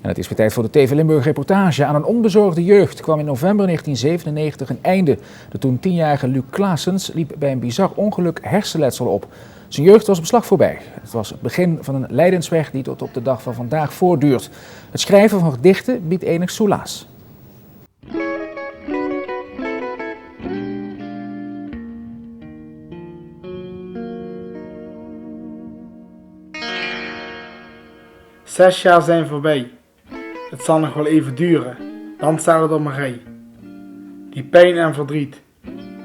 En het is weer tijd voor de TV Limburg reportage. Aan een onbezorgde jeugd kwam in november 1997 een einde. De toen 10-jarige Luc Claessens liep bij een bizar ongeluk hersenletsel op. Zijn jeugd was op slag voorbij. Het was het begin van een lijdensweg die tot op de dag van vandaag voortduurt. Het schrijven van gedichten biedt enig soelaas. Zes jaar zijn voorbij. Het zal nog wel even duren, dan staat het op mijn rij. Die pijn en verdriet,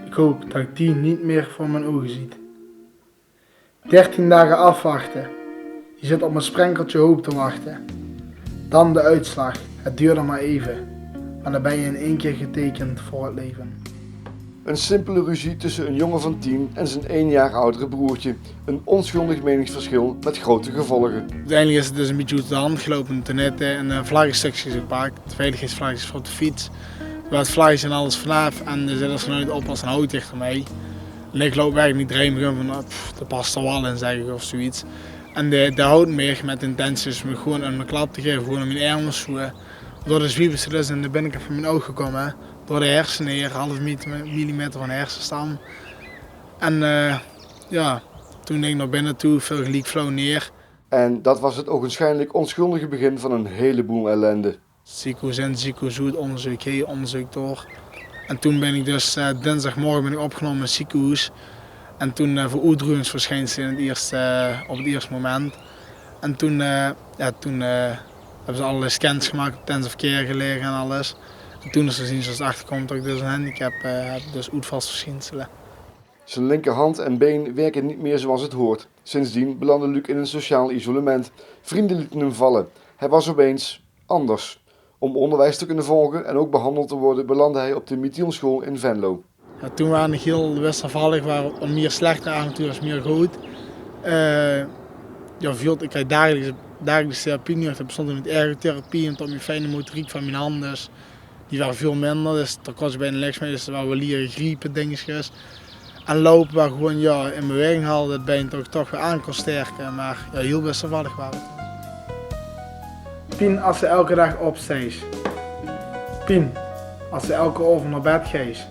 ik hoop dat ik die niet meer voor mijn ogen ziet. 13 dagen afwachten, je zit op een sprenkeltje hoop te wachten. Dan de uitslag, het duurde maar even, maar dan ben je in één keer getekend voor het leven. Een simpele ruzie tussen een jongen van 10 en zijn 1 jaar oudere broertje. Een onschuldig meningsverschil met grote gevolgen. Uiteindelijk is het dus een beetje uit de hand gelopen toen net een vlaggenstukje gepakt. Veiligheidsvlaggetjes voor de fiets. Waar het vlaggetjes en alles vanaf en er zit er vanuit op als een hout tegen mij. En ik loop weg en iedereen begint van, dat past er wel in zeg ik of zoiets. En de hout meer met intenties me gewoon een klap te geven, gewoon in mijn armen zoeken. Door de zwiebels dus in de binnenkant van mijn oog gekomen. Door de hersenen hier, half millimeter van de hersenstam. En ja, toen ging ik naar binnen toe, veel geliek flow neer. En dat was het ogenschijnlijk onschuldige begin van een heleboel ellende. Ziekenhuis in, ziekenhuis uit, onderzoek heen, onderzoek door. En toen ben ik dus dinsdagmorgen ben ik opgenomen in het ziekenhuis. En toen voor uitdrukingsverschijnselen op het eerste moment. En toen hebben ze allerlei scans gemaakt, op intensive care gelegen en alles. En toen is er zien zoals het achterkomt dat ik dus een handicap heb, dus uitvalsverschijnselen. Zijn linkerhand en been werken niet meer zoals het hoort. Sindsdien belandde Luc in een sociaal isolement. Vrienden lieten hem vallen. Hij was opeens anders. Om onderwijs te kunnen volgen en ook behandeld te worden belandde hij op de Mithielschool in Venlo. Ja, toen waren ik heel wisselvallig, waren meer slechte avonturen als meer goed. Ik kreeg dagelijks therapie nu. Ik bestond met ergotherapie en tot mijn fijne motoriek van mijn handen. Dus die waren veel minder, dus daar kon ze bijna niks mee. Dus er waren wel leren griepen dingetjes. En lopen waar gewoon in beweging haalde, dat been toch weer aan kon sterken. Maar ja, heel wisselvallig waren het. Pien als ze elke dag opsteeg. Pien als ze elke avond naar bed gaat.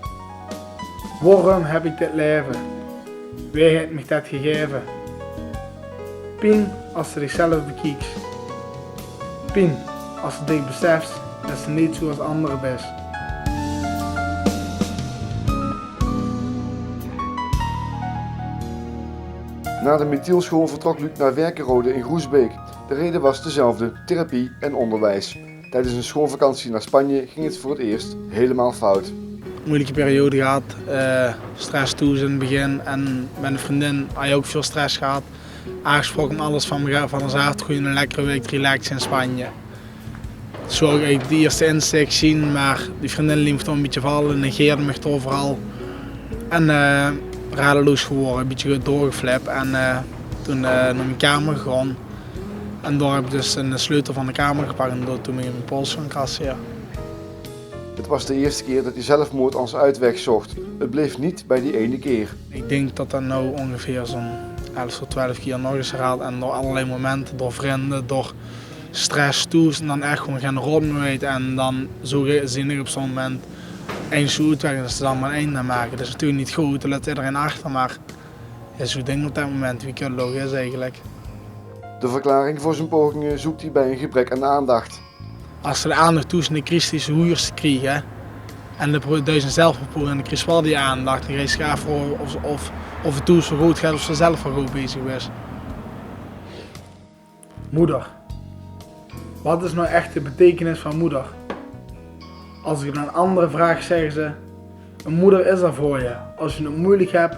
Waarom heb ik dit leven? Wie heeft me dat gegeven? Pien als ze zichzelf bekijkt. Pien als ze zich beseft dat ze niet zoals anderen is. Na de Mithielschool vertrok Luc naar Werkenrode in Groesbeek. De reden was dezelfde, therapie en onderwijs. Tijdens een schoolvakantie naar Spanje ging het voor het eerst helemaal fout. Moeilijke periode gehad, stress toe in het begin en met een vriendin had je ook veel stress gehad. Aangesproken om alles van ons af te gooien, een lekkere week relaxen in Spanje. Zo ik de eerste insteek zien, maar die vriendin liet me toch een beetje vallen, negeerde me overal. En radeloos geworden, een beetje doorgeflipt en toen naar mijn kamer gegaan. En daar heb ik dus een sleutel van de kamer gepakt en toen ben ik in mijn pols gaan krassen. Ja. Het was de eerste keer dat hij zelfmoord als uitweg zocht. Het bleef niet bij die ene keer. Ik denk dat dat nou ongeveer zo'n 11 tot 12 keer nog is herhaald. En door allerlei momenten, door vrienden, door stress toe. En dan echt gewoon gaan rotten weten. En dan zo zie ik op zo'n moment één zoetweg en dat ze dan maar één naar maken. Dat is natuurlijk niet goed, dat laat iedereen achter. Maar ja, zo denk ik op dat moment wie kutloog is eigenlijk. De verklaring voor zijn pogingen zoekt hij bij een gebrek aan aandacht. Als ze de aandacht toe zijn de christische hoeiers krijgen en de duizend zelfverpoelen en de krijgt wel die aandacht, dan geeft schaaf voor of het toe zo goed gaat of ze zelf wel goed bezig is. Moeder. Wat is nou echt de betekenis van moeder? Als ik een andere vraag zeggen ze, een moeder is er voor je als je het moeilijk hebt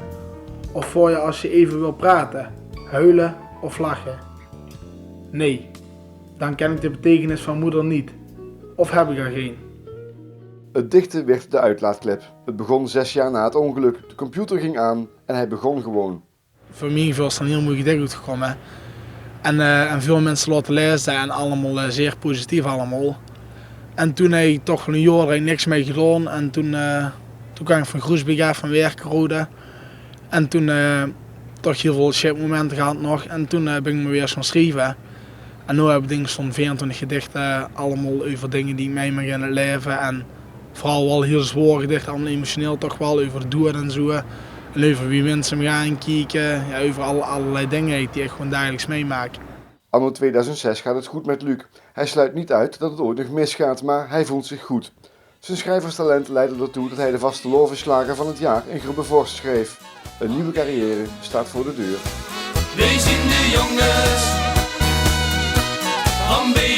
of voor je als je even wil praten, huilen of lachen. Nee. Dan ken ik de betekenis van moeder niet. Of heb ik er geen. Het dichten werd de uitlaatklep. Het begon 6 jaar na het ongeluk. De computer ging aan en hij begon gewoon. Voor mij is het een heel moeilijk ding uitgekomen. En veel mensen laten lezen en allemaal zeer positief allemaal. En toen heb ik toch een jaar niks mee gedaan. En toen kwam ik van Groesbeek af, van Werkenrode. En toen toch heel veel shit momenten gehad nog. En toen ben ik me weer gaan schrijven. En nu heb ik dingen van 24 gedichten, allemaal over dingen die ik meemaak in het leven. En vooral wel heel zwaar gedichten, allemaal emotioneel toch wel, over het doen en zo. En over wie mensen me gaan kijken, ja, over allerlei dingen die ik gewoon dagelijks meemaak. Anno 2006 gaat het goed met Luc. Hij sluit niet uit dat het ooit nog misgaat, maar hij voelt zich goed. Zijn schrijverstalent leidde ertoe dat hij de vaste lovenslager van het jaar in Grubbevorst schreef. Een nieuwe carrière staat voor de deur. Wij zijn de jongens van bij